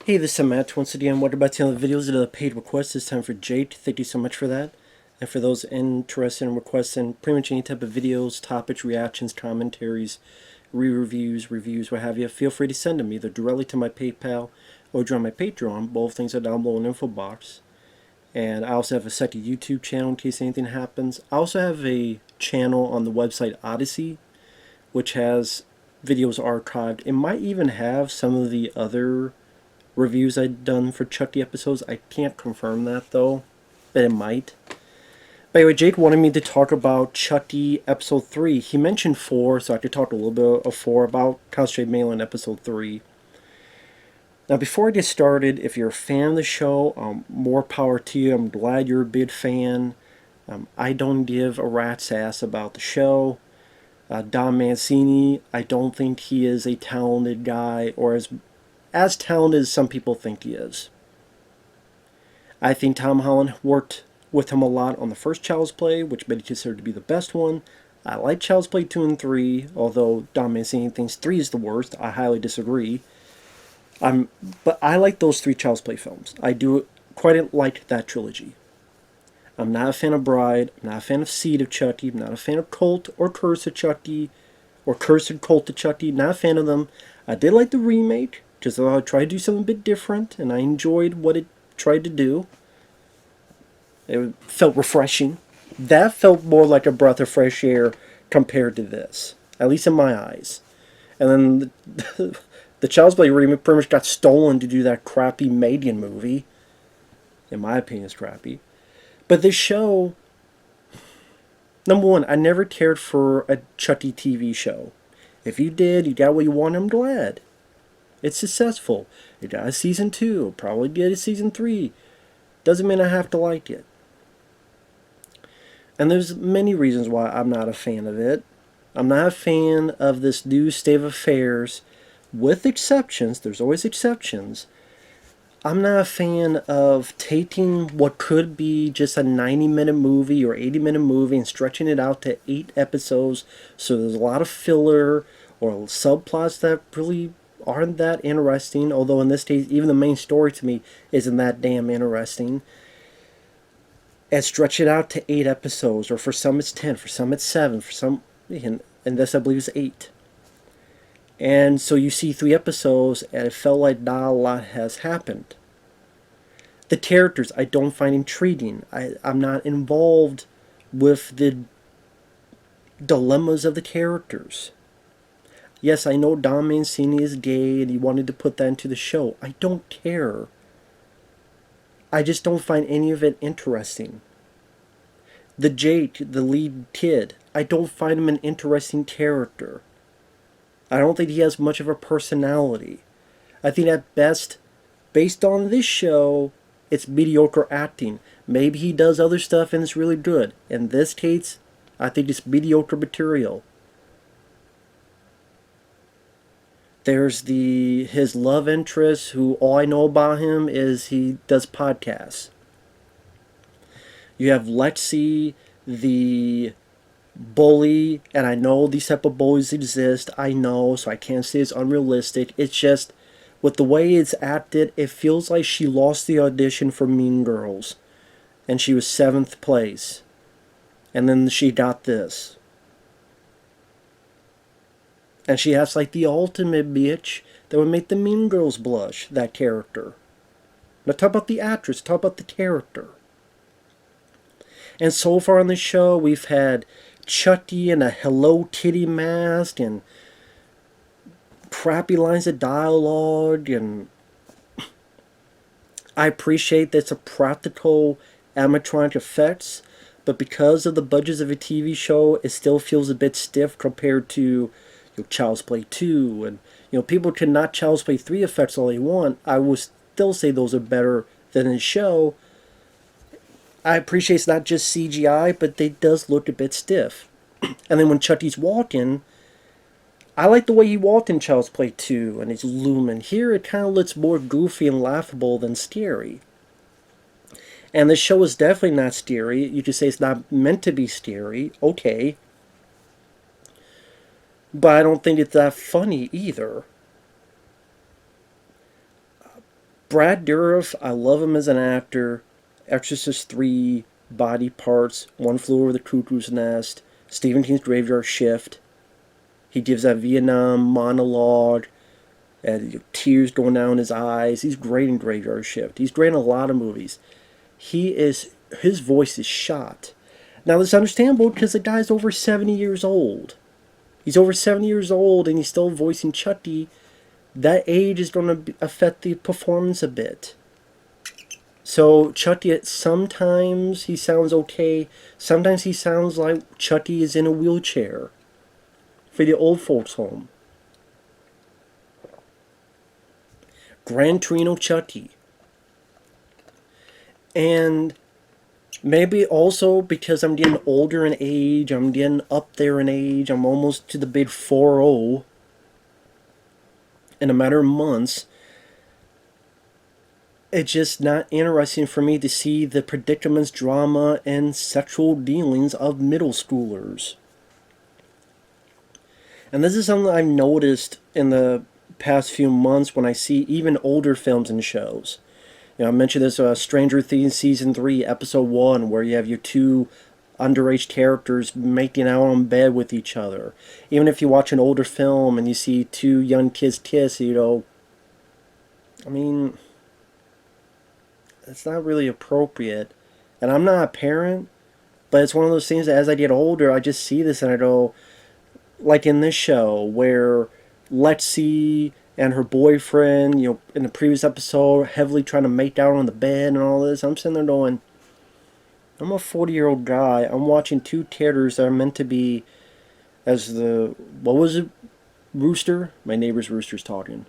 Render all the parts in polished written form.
Hey, this is Matt once again. What about the videos of the paid requests? It's time for Jake. Thank you so much for that. And for those interested in requesting pretty much any type of videos, topics, reactions, commentaries, reviews, what have you, feel free to send them either directly to my PayPal or join my Patreon. Both things are down below in the info box. And I also have a second YouTube channel in case anything happens. I also have a channel on the website Odysee, which has videos archived. It might even have some of the other reviews I'd done for Chucky episodes. I can't confirm that though, but it might. But anyway, Jake wanted me to talk about Chucky episode 3. He mentioned 4, so I could talk a little bit of 4 about concentrate mainly on episode 3. Now, before I get started, if you're a fan of the show, more power to you. I'm glad you're a big fan. I don't give a rat's ass about the show. Don Mancini, I don't think he is a talented guy, or as talented as some people think he is. I think Tom Holland worked with him a lot on the first Child's Play, which many considered to be the best one. I like Child's Play 2 and 3, although Don Mancini thinks 3 is the worst. I highly disagree. But I like those 3 Child's Play films. I do quite like that trilogy. I'm not a fan of Bride. I'm not a fan of Seed of Chucky. I'm not a fan of Cult or Curse of Chucky or Cursed Cult of Chucky. Not a fan of them. I did like the remake, because I tried to do something a bit different, and I enjoyed what it tried to do. It felt refreshing. That felt more like a breath of fresh air compared to this, at least in my eyes. And then the Child's Play remake pretty much got stolen to do that crappy Median movie. In my opinion, it's crappy. But this show, number one, I never cared for a Chucky TV show. If you did, you got what you wanted, I'm glad. It's successful. It got a season 2, probably get a season 3. Doesn't mean I have to like it. And there's many reasons why I'm not a fan of it. I'm not a fan of this new state of affairs, with exceptions. There's always exceptions. I'm not a fan of taking what could be just a 90-minute movie or 80-minute movie and stretching it out to 8 episodes, so there's a lot of filler or subplots that really aren't that interesting, although in this case, even the main story to me isn't that damn interesting. And stretch it out to 8 episodes, or for some it's 10, for some it's 7, for some, and this I believe is 8. And so you see 3 episodes, and it felt like not a lot has happened. The characters I don't find intriguing. I'm not involved with the dilemmas of the characters. Yes, I know Don Mancini is gay and he wanted to put that into the show. I don't care. I just don't find any of it interesting. The Jake, the lead kid, I don't find him an interesting character. I don't think he has much of a personality. I think at best, based on this show, it's mediocre acting. Maybe he does other stuff and it's really good. In this case, I think it's mediocre material. There's his love interest, who all I know about him is he does podcasts. You have Lexi, the bully, and I know these type of bullies exist. I know, so I can't say it's unrealistic. It's just, with the way it's acted, it feels like she lost the audition for Mean Girls, and she was 7th place. And then she got this. And she has like the ultimate bitch that would make the Mean Girls blush, that character. Now talk about the actress, talk about the character. And so far on the show, we've had Chucky in a Hello Kitty mask, and crappy lines of dialogue, and I appreciate that it's a practical animatronic effects, but because of the budgets of a TV show, it still feels a bit stiff compared to Child's Play 2, and people can knock Child's Play 3 effects all they want. I will still say those are better than the show. I appreciate it's not just CGI, but they does look a bit stiff. And then when Chucky's walking, I like the way he walked in Child's Play 2, and he's looming. Here it kind of looks more goofy and laughable than scary. And this show is definitely not scary. You could say it's not meant to be scary. Okay. But I don't think it's that funny either. Brad Dourif, I love him as an actor. Exorcist 3, Body Parts, One Flew Over the Cuckoo's Nest, Stephen King's Graveyard Shift. He gives that Vietnam monologue, and tears going down his eyes. He's great in Graveyard Shift. He's great in a lot of movies. His voice is shot. Now, this is understandable because the guy's over 70 years old. He's over 70 years old and he's still voicing Chucky. That age is going to affect the performance a bit. So Chucky, sometimes he sounds okay. Sometimes he sounds like Chucky is in a wheelchair for the old folks home. Gran Torino Chucky. And maybe also because I'm getting older in age, I'm getting up there in age, I'm almost to the big 4-0 in a matter of months. It's just not interesting for me to see the predicaments, drama, and sexual dealings of middle schoolers. And this is something I've noticed in the past few months when I see even older films and shows. You know, I mentioned this Stranger Things Season 3, Episode 1, where you have your two underage characters making out on bed with each other. Even if you watch an older film and you see two young kids kiss, you know, I mean, it's not really appropriate. And I'm not a parent, but it's one of those things that as I get older, I just see this and I go, like in this show, where Lexi and her boyfriend, you know, in the previous episode, heavily trying to make out on the bed and all this. I'm sitting there going, I'm a 40-year-old guy. I'm watching two characters that are meant to be as the, what was it, rooster? My neighbor's rooster's talking.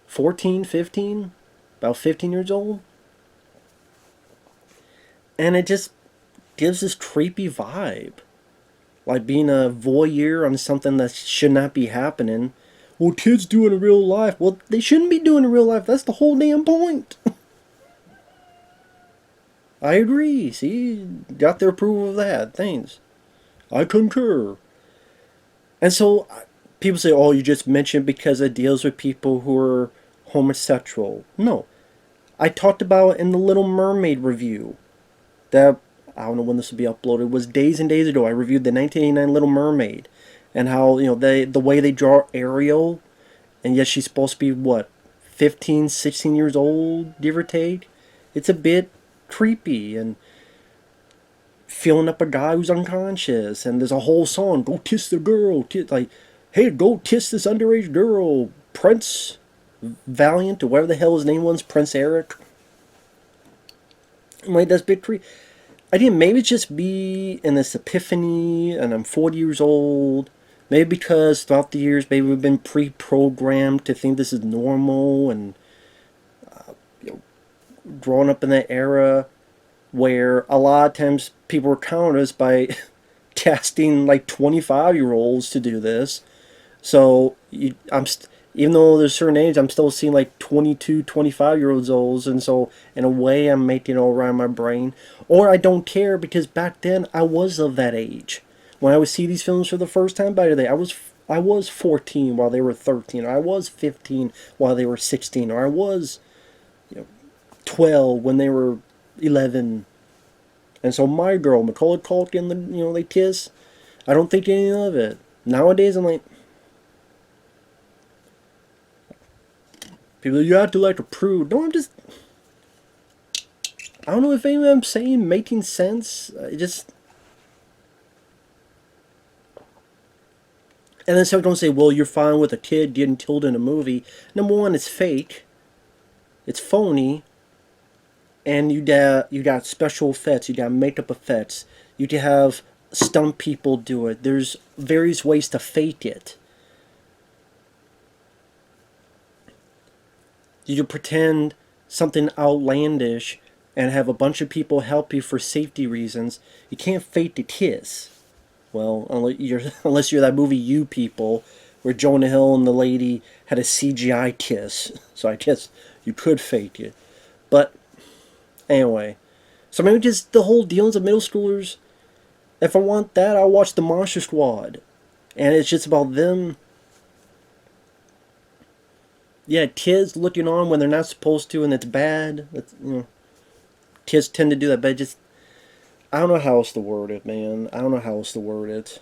14, 15? About 15 years old? And it just gives this creepy vibe. Like being a voyeur on something that should not be happening. Well, kids do it in real life. Well, they shouldn't be doing it in real life. That's the whole damn point. I agree. See, got their approval of that. Thanks. I concur. And so people say, oh, you just mentioned because it deals with people who are homosexual. No. I talked about it in the Little Mermaid review. That, I don't know when this will be uploaded, was days and days ago. I reviewed the 1989 Little Mermaid. And how, you know, the way they draw Ariel, and yet she's supposed to be, what, 15, 16 years old, give or take? It's a bit creepy, and filling up a guy who's unconscious, and there's a whole song, go kiss the girl, like, hey, go kiss this underage girl, Prince Valiant, or whatever the hell his name was, Prince Eric. Like, that's a bit creepy. I think maybe it's just me in this epiphany, and I'm 40 years old. Maybe because throughout the years, maybe we've been pre-programmed to think this is normal, and you know, growing up in that era where a lot of times people were counting us by casting like 25-year-olds to do this. So even though there's a certain age, I'm still seeing like 22, 25-year-olds, and so in a way I'm making it all around my brain. Or I don't care because back then I was of that age. When I would see these films for the first time back today, I was 14 while they were 13, or I was 15 while they were 16, or I was, you know, 12 when they were 11. And so my girl, Macaulay Culkin, you know, they kiss. I don't think any of it. Nowadays I'm like, people, you have to like to prove. No, I don't know if anything I'm saying making sense. And then someone's going to say, well, you're fine with a kid getting killed in a movie. Number one, it's fake. It's phony. And you got special effects. You got makeup effects. You can have stunt people do it. There's various ways to fake it. You can pretend something outlandish and have a bunch of people help you for safety reasons. You can't fake the kiss. Well, unless you're that movie You People, where Jonah Hill and the lady had a CGI kiss. So I guess you could fake it. But anyway, so maybe just the whole dealings of middle schoolers. If I want that, I'll watch The Monster Squad, and it's just about them Yeah, kids looking on when they're not supposed to, and it's bad. Kids tend to do that, but just I don't know how else to word it, man. I don't know how else to word it.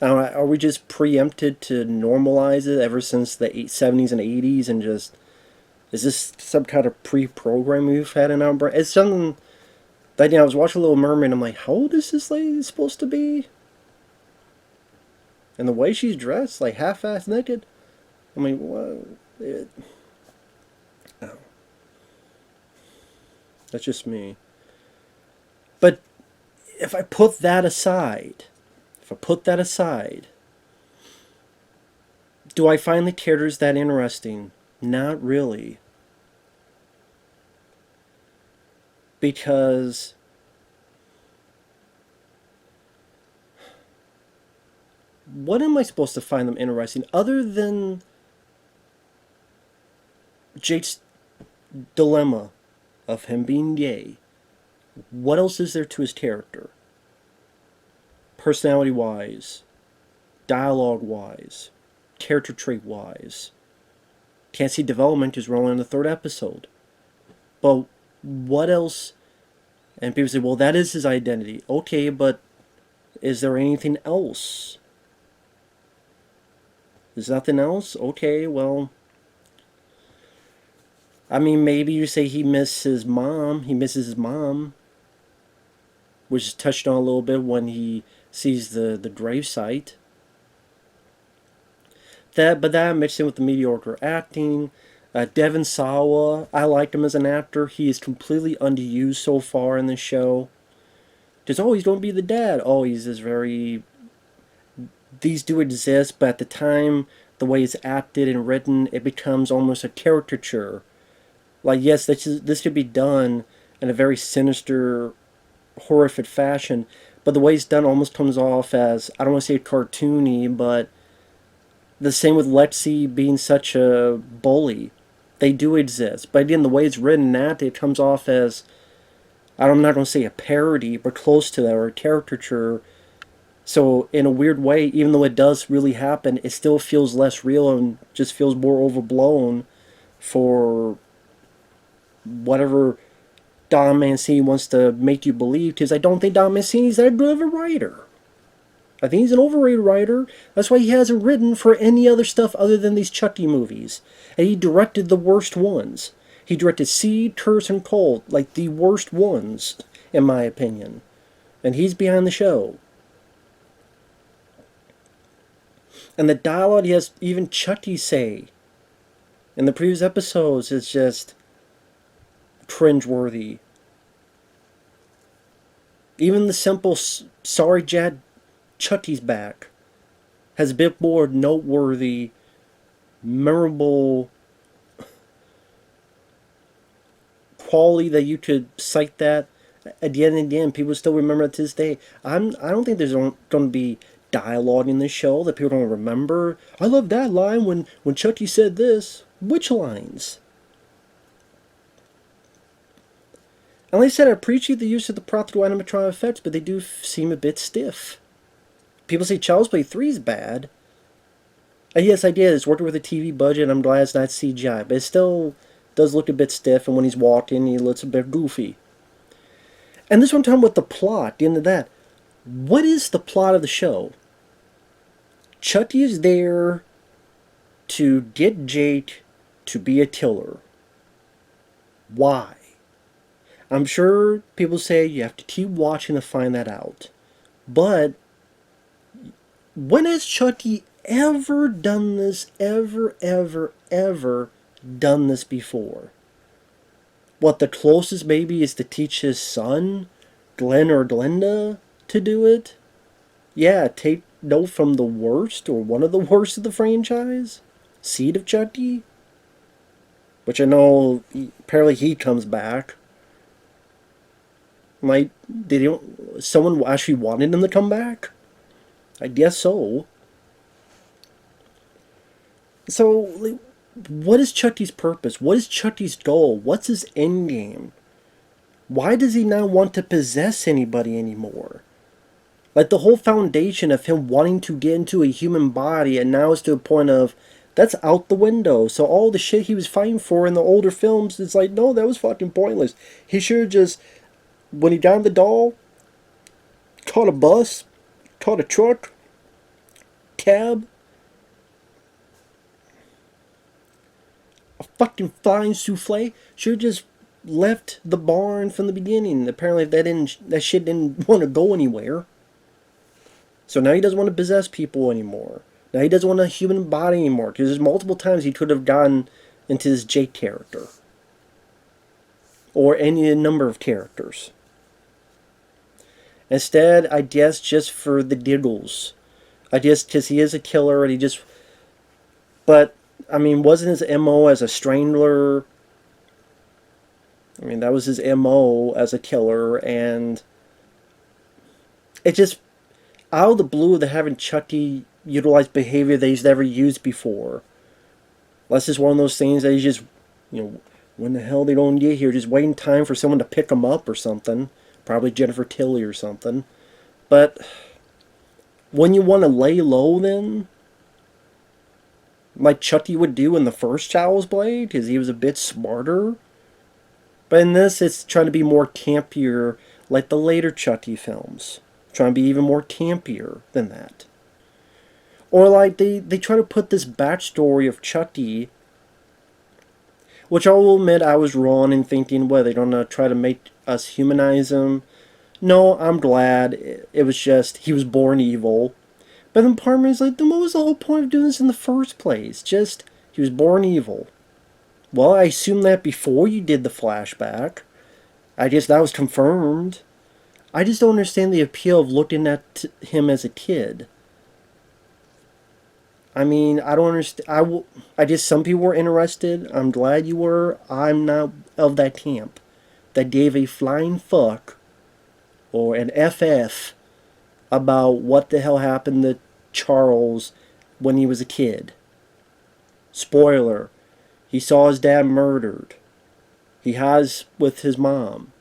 I don't know, are we just preempted to normalize it ever since the 70s and 80s, and just is this some kind of pre-program we've had in our brain? It's something that I was watching Little Mermaid. I'm like, how old is this lady supposed to be? And the way she's dressed, like half-ass naked. I mean, what? Oh, that's just me. But if I put that aside, if I put that aside, do I find the characters that interesting? Not really. Because what am I supposed to find them interesting other than Jake's dilemma of him being gay? What else is there to his character? Personality wise, dialogue wise, character trait wise. Can't see development is rolling in the third episode. But what else? And people say, well, that is his identity. Okay, but is there anything else? There's nothing else? Okay, well, I mean, maybe you say he misses his mom. He misses his mom, which is touched on a little bit when he sees the grave site. But that mixed in with the mediocre acting. Devon Sawa, I liked him as an actor. He is completely underused so far in the show. Just, oh, he's going to be the dad. Oh, he's this very... These do exist, but at the time, the way it's acted and written, it becomes almost a caricature. Like, yes, this could be done in a very sinister, horrific fashion, but the way it's done almost comes off as, I don't want to say cartoony, but the same with Lexi being such a bully. They do exist. But again, the way it's written and acted, it comes off as, I'm not going to say a parody, but close to that, or a caricature. So in a weird way, even though it does really happen, it still feels less real and just feels more overblown for whatever Don Mancini wants to make you believe. Because I don't think Don Mancini's that good of a writer. I think he's an overrated writer. That's why he hasn't written for any other stuff other than these Chucky movies. And he directed the worst ones. He directed Seed, Curse, and Cold, like the worst ones, in my opinion. And he's behind the show. And the dialogue he has even Chucky say in the previous episodes is just cringeworthy. Even the simple "Sorry, Jad, Chucky's back" has a bit more noteworthy, memorable quality that you could cite that again and again. People still remember it to this day. I don't think there's going to be dialogue in this show that people don't remember. I love that line when Chucky said this. Which lines? And like I said, I appreciate the use of the practical animatronic effects, but they do seem a bit stiff. People say Child's Play 3 is bad. And yes, I did. It's working with a TV budget, and I'm glad it's not CGI. But it still does look a bit stiff, and when he's walking, he looks a bit goofy. And this one time with the plot, the end of that. What is the plot of the show? Chucky is there to get Jake to be a killer. Why? I'm sure people say you have to keep watching to find that out. But when has Chucky ever done this? Ever done this before? What, the closest maybe is to teach his son, Glenn or Glenda, to do it? Yeah, take note from the worst, or one of the worst of the franchise? Seed of Chucky? Which I know, apparently he comes back. Like, someone actually wanted him to come back? I guess so. So, like, what is Chucky's purpose? What is Chucky's goal? What's his end game? Why does he not want to possess anybody anymore? Like, the whole foundation of him wanting to get into a human body, and now it's to a point of That's out the window. So all the shit he was fighting for in the older films, it's like, no, that was fucking pointless. He should have just, when he got the doll, caught a bus, caught a truck, cab, a fucking flying souffle. Should have just left the barn from the beginning. Apparently that shit didn't want to go anywhere. So now he doesn't want to possess people anymore. Now he doesn't want a human body anymore. Because there's multiple times he could have gotten into this Jake character. Or any number of characters. Instead, I guess just for the giggles. I guess because he is a killer and he just... But, I mean, wasn't his MO as a strangler? I mean, that was his MO as a killer, and... It just... Out of the blue, they're having Chucky utilize behavior that he's never used before. That's just one of those things that he's just... You know, when the hell they don't get here? Just waiting time for someone to pick him up or something. Probably Jennifer Tilly or something. But... When you want to lay low, then... Like Chucky would do in the first Child's Play, because he was a bit smarter. But in this, it's trying to be more campier, like the later Chucky films. Trying to be even more campier than that. Or like, they try to put this backstory of Chucky, which I will admit I was wrong in thinking, well, they don't try to make us humanize him. No, I'm glad. It was just, he was born evil. But then part of me is like, then what was the whole point of doing this in the first place? Just, he was born evil. Well, I assumed that before you did the flashback. I guess that was confirmed. I just don't understand the appeal of looking at him as a kid. I mean, I don't understand. I guess some people were interested. I'm glad you were. I'm not of that camp that gave a flying fuck or an FF about what the hell happened to Charles when he was a kid. Spoiler, he saw his dad murdered. He has with his mom.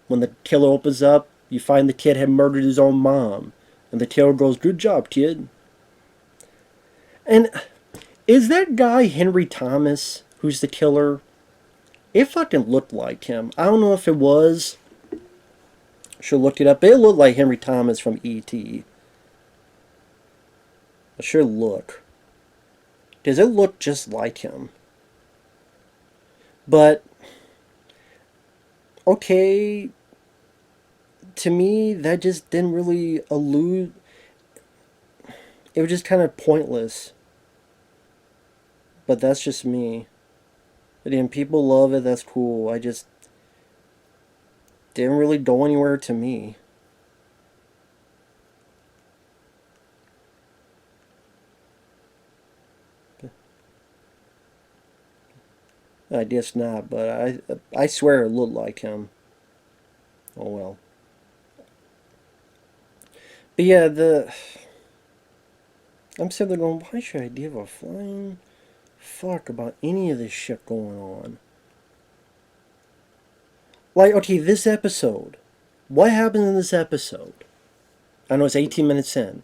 When the killer opens up, you find the kid had murdered his own mom. And the killer goes, good job, kid. And is that guy Henry Thomas, who's the killer? It fucking looked like him. I don't know if it was. Should look it up. It looked like Henry Thomas from E.T. It sure look. Does it look just like him? But, okay, to me, that just didn't really allude. It was just kind of pointless. But that's just me. Again, people love it, that's cool. I just didn't really go anywhere to me. I guess not, but I swear it looked like him. Oh well. But yeah, I'm sitting there going, why should I give a flying fuck about any of this shit going on? Like, okay, this episode. What happened in this episode? I know it's 18 minutes in.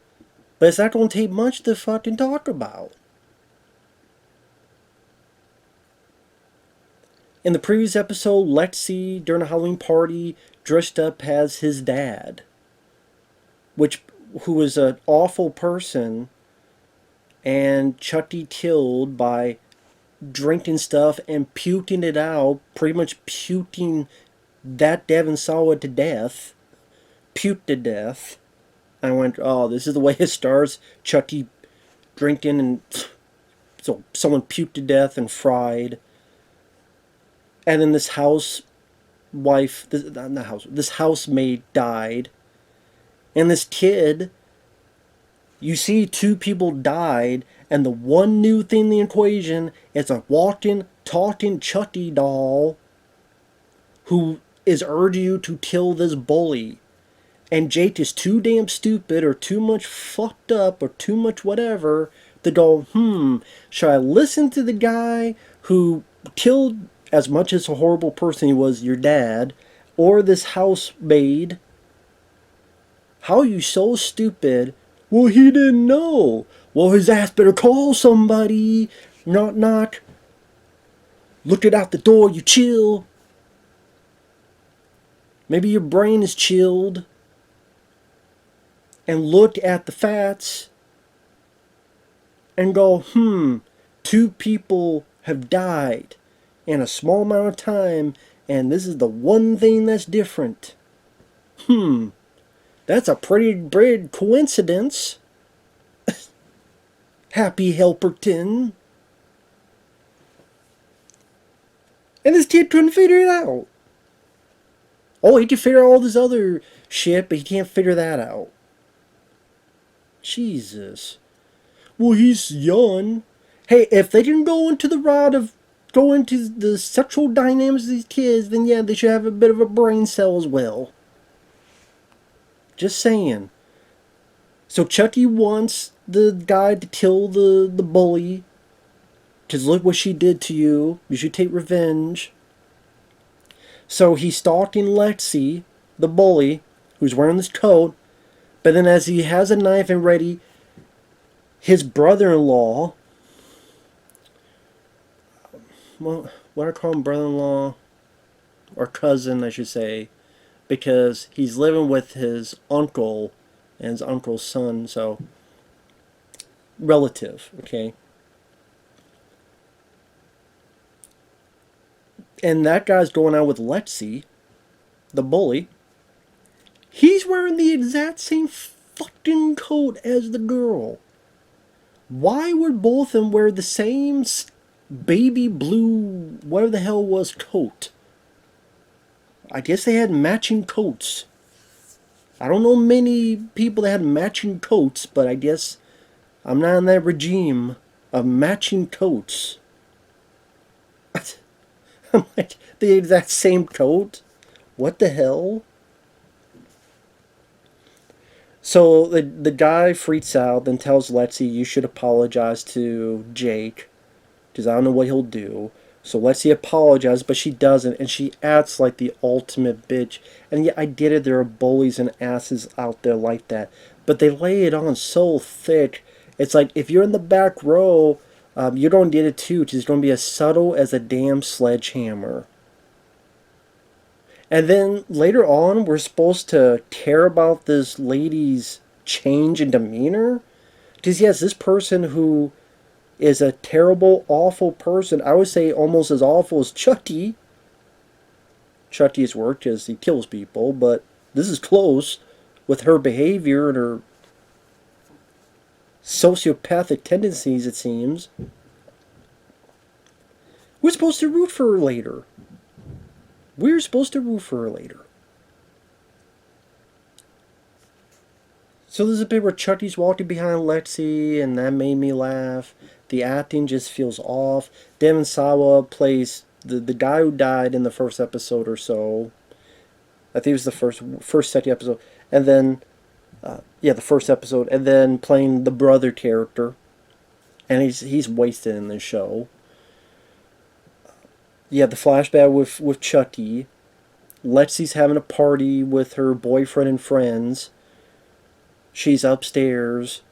But it's not going to take much to fucking talk about. In the previous episode, Lexi, during a Halloween party, dressed up as his dad. Who was an awful person, and Chucky killed by drinking stuff and puking it out, pretty much puking that Devin saw it to death. Puked to death. I went, oh, this is the way it starts. Chucky drinking, and so someone puked to death and fried. And then this this housemaid died. And this kid, you see two people died, and the one new thing in the equation is a walking, talking Chucky doll who is urging you to kill this bully. And Jake is too damn stupid or too much fucked up or too much whatever to go, should I listen to the guy who killed, as much as a horrible person he was, your dad, or this housemaid? How are you so stupid? Well, he didn't know. Well, his ass better call somebody. Knock, knock. Look it out the door, you chill. Maybe your brain is chilled. And look at the facts and go, two people have died in a small amount of time, and this is the one thing that's different. That's a pretty big coincidence. Happy Helperton. And this kid couldn't figure it out. Oh, he can figure out all this other shit, but he can't figure that out. Jesus. Well, he's young. Hey, if they can go into the route of go into the sexual dynamics of these kids, then yeah, they should have a bit of a brain cell as well. Just saying. So Chucky wants the guy to kill the bully. Because look what she did to you. You should take revenge. So he's stalking Lexi, the bully, who's wearing this coat. But then as he has a knife and ready, his brother-in-law, well, what I call him, brother-in-law, or cousin, I should say, because he's living with his uncle and his uncle's son, so relative, okay? And that guy's going out with Lexi, the bully. He's wearing the exact same fucking coat as the girl. Why would both of them wear the same baby blue, whatever the hell was, coat? I guess they had matching coats. I don't know many people that had matching coats, but I guess I'm not in that regime of matching coats. I'm like, the exact same coat? What the hell? So the guy freaks out, then tells Lexi, you should apologize to Jake, because I don't know what he'll do. So Lexi apologizes, but she doesn't, and she acts like the ultimate bitch. And yeah, I get it, there are bullies and asses out there like that, but they lay it on so thick. It's like, if you're in the back row, you're going to get it too, because it's going to be as subtle as a damn sledgehammer. And then later on, we're supposed to care about this lady's change in demeanor. Because yes, this person who is a terrible, awful person, I would say almost as awful as Chucky. Chucky's work because he kills people, but this is close with her behavior and her sociopathic tendencies, it seems. We're supposed to root for her later. We're supposed to root for her later. So there's a bit where Chucky's walking behind Lexi, and that made me laugh. The acting just feels off. Devon Sawa plays the guy who died in the first episode or so. I think it was the first second episode. And then, the first episode. And then playing the brother character. And he's wasted in this show. Yeah, the flashback with Chucky. Lexi's having a party with her boyfriend and friends. She's upstairs.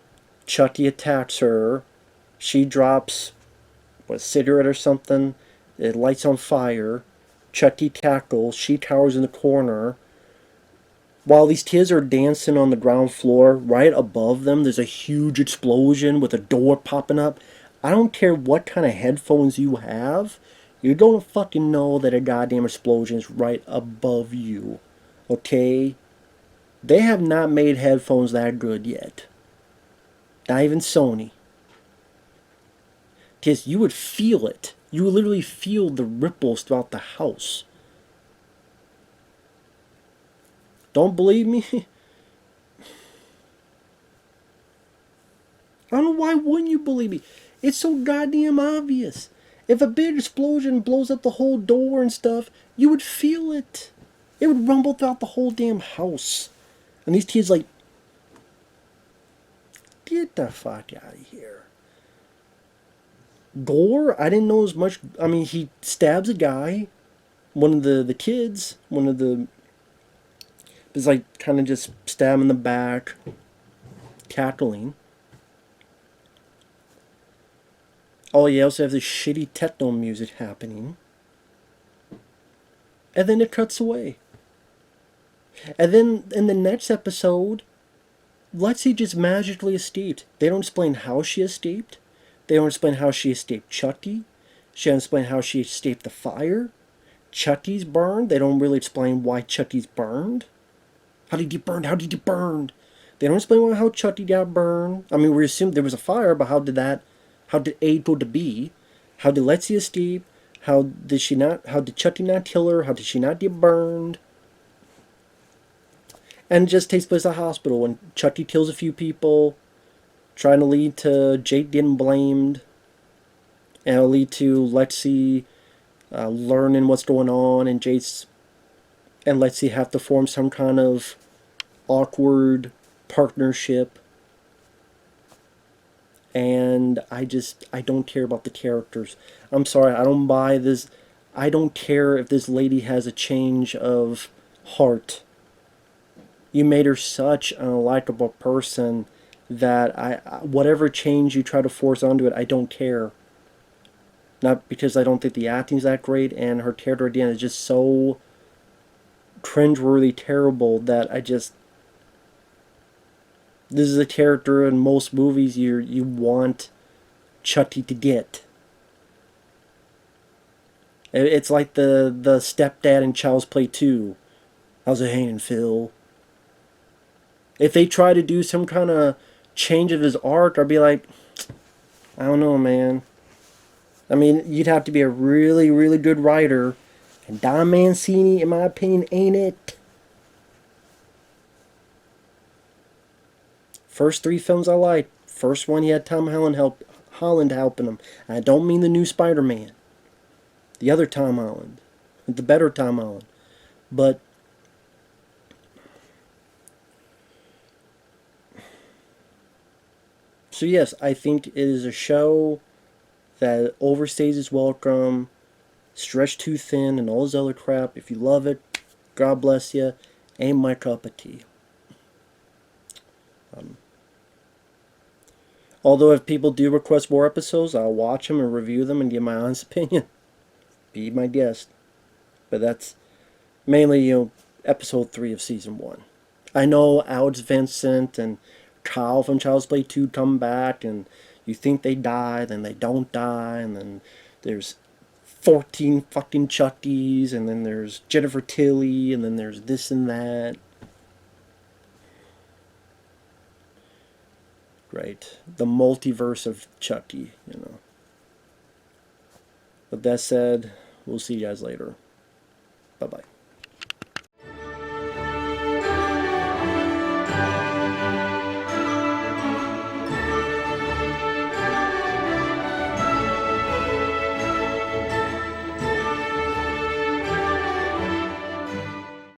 Chucky attacks her. She drops a cigarette or something. It lights on fire. Chucky tackles. She cowers in the corner. While these kids are dancing on the ground floor, right above them, there's a huge explosion with a door popping up. I don't care what kind of headphones you have. You're gonna fucking know that a goddamn explosion is right above you. Okay? They have not made headphones that good yet. Not even Sony. Because you would feel it. You would literally feel the ripples throughout the house. Don't believe me? I don't know, why wouldn't you believe me? It's so goddamn obvious. If a big explosion blows up the whole door and stuff, you would feel it. It would rumble throughout the whole damn house. And these kids like, get the fuck out of here. Gore, I didn't know as much. I mean, he stabs a guy. One of the kids, is like kind of just stab in the back, cackling. Oh, you also have this shitty techno music happening. And then it cuts away. And then in the next episode, Lexi just magically escaped. They don't explain how she escaped. They don't explain how she escaped Chucky. She doesn't explain how she escaped the fire. Chucky's burned. They don't really explain why Chucky's burned. How did he burn? How did he burn? They don't explain how Chucky got burned. I mean, we assumed there was a fire, but how did that? How did A go to B? How did Lexi escape? How did she not? How did Chucky not kill her? How did she not get burned? And it just takes place at a hospital when Chucky kills a few people, trying to lead to Jake getting blamed, and it'll lead to Lexi learning what's going on, and Jake's and Lexi have to form some kind of awkward partnership. And I don't care about the characters. I'm sorry, I don't buy this. I don't care if this lady has a change of heart. You made her such an unlikable person that whatever change you try to force onto it, I don't care. Not because I don't think the acting's that great, and her character at the end is just so cringeworthy, terrible that this is a character in most movies you want Chucky to get. It's like the stepdad in Child's Play 2. How's it hanging, Phil? If they try to do some kind of change of his arc, I'd be like, I don't know, man. I mean, you'd have to be a really, really good writer. And Don Mancini, in my opinion, ain't it. First 3 films I liked. First one, he had Tom Holland helping him. And I don't mean the new Spider-Man. The other Tom Holland. The better Tom Holland. But so yes, I think it is a show that overstays its welcome, stretched too thin, and all this other crap. If you love it, God bless you. Ain't my cup of tea. Although if people do request more episodes, I'll watch them and review them and give my honest opinion. Be my guest. But that's mainly, episode 3 of season 1. I know Alex Vincent and Kyle from Child's Play 2 come back, and you think they die, then they don't die, and then there's 14 fucking Chuckies, and then there's Jennifer Tilly, and then there's this and that. Right. The multiverse of Chucky, With that said, we'll see you guys later. Bye-bye.